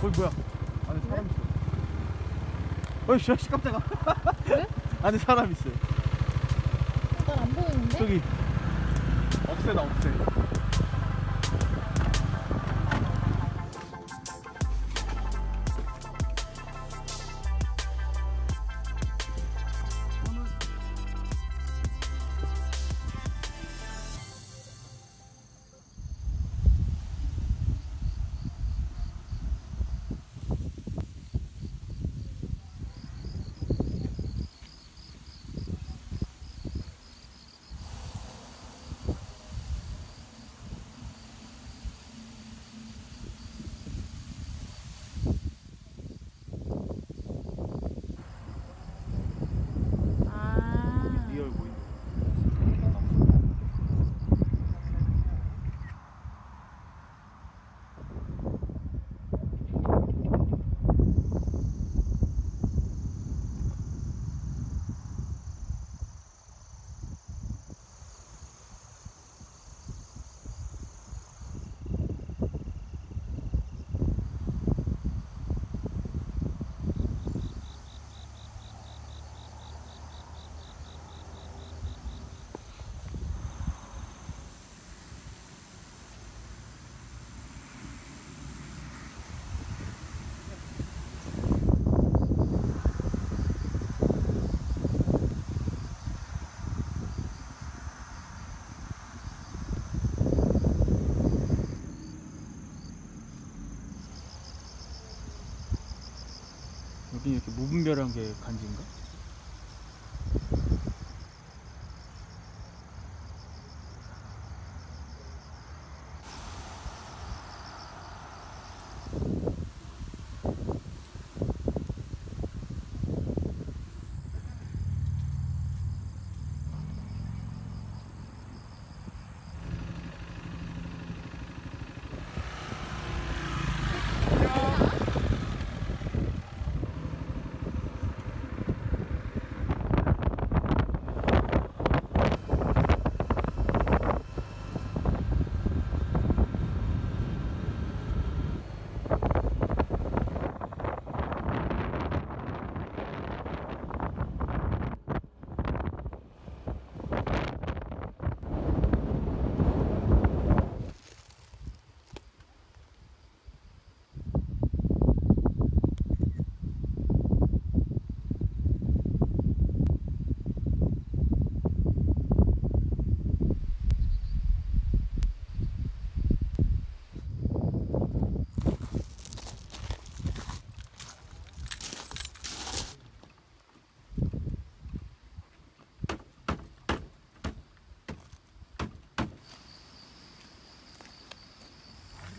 뭐야? 안에 사람 있어. 어이, 씨, 깜짝아. 왜? 안에 사람 있어요. 난 안 보이는데? 저기 억새다, 억새. 여기 이렇게 무분별한 게 간지인가?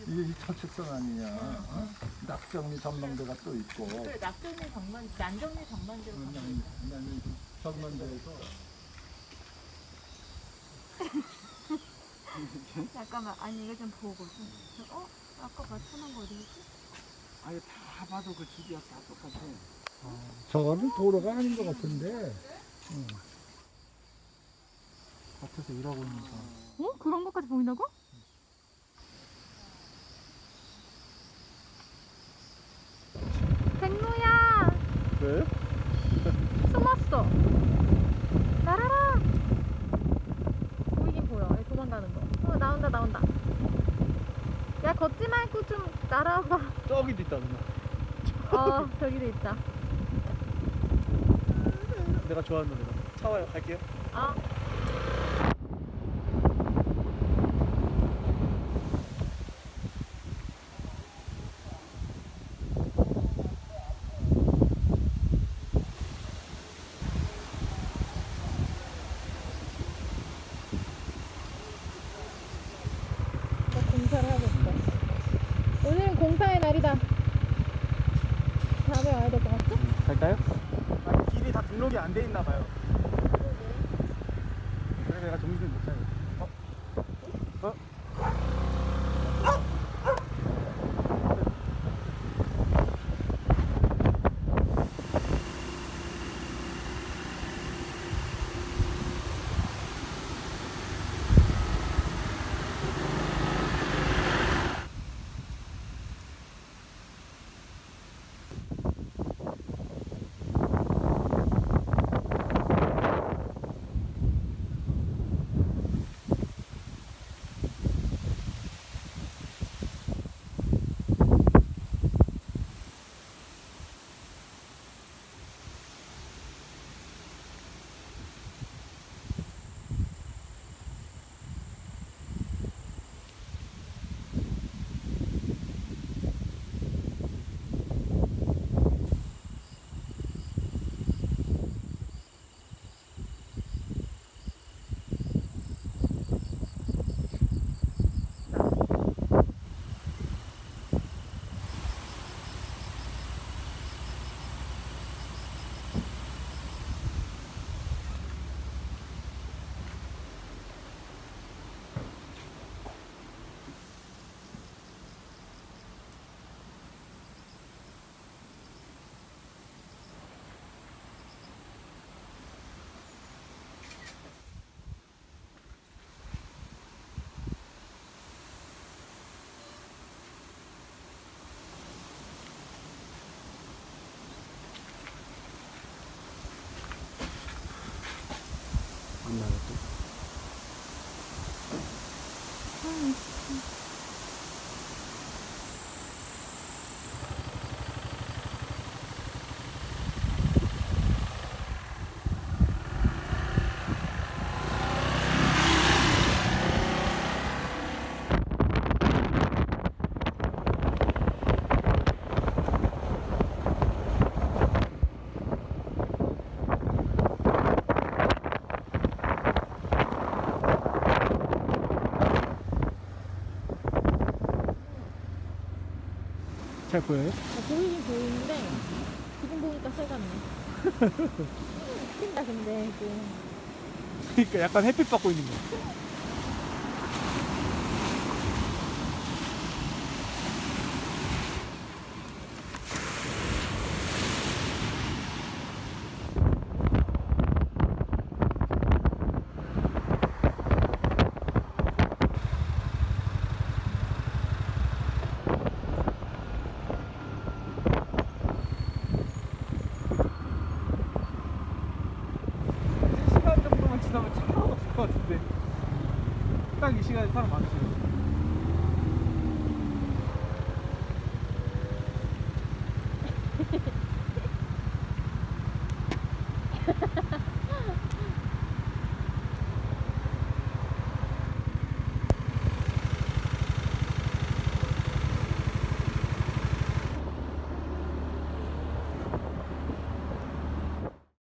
이게 철책선 아니냐? 어? 낙정리 전망대가 또 있고. 그래, 낙정리 전망, 난정리 전망대로 아니, 전망대에서. 잠깐만, 아니 이거 좀 보고 좀. 아까 맞춰놓은 거 어디지? 아예 다 봐도 그 집이야 다 똑같아. 저거는 도로가 아닌 것 같은데. 밭에서 일하고 있는 사람. 그런 것까지 보인다고? 백로야! 왜? 숨었어! 날아라! 보이긴 보여. 도망가는 거. 나온다, 나온다. 야, 걷지 말고 좀 날아봐. 저기도 있다, 누나. 저기도 있다. 내가 좋아하는 노래다. 차 와요, 갈게요. 공사를 하고 있어. 오늘은 공사의 날이다. 다음에 와야 될 것 같지? 갈까요? 아니, 길이 다 등록이 안 돼 있나 봐요. 그래서 내가 정신을 못 차려. 잘 보여요? 보이긴 보이는데 지금 보니까 새같네. 튄다 근데 지금. 그러니까 약간 햇빛 받고 있는 거. 시간 정도만 지나면 차가 없을 것 같은데 딱 이 시간에 사람 많으세요.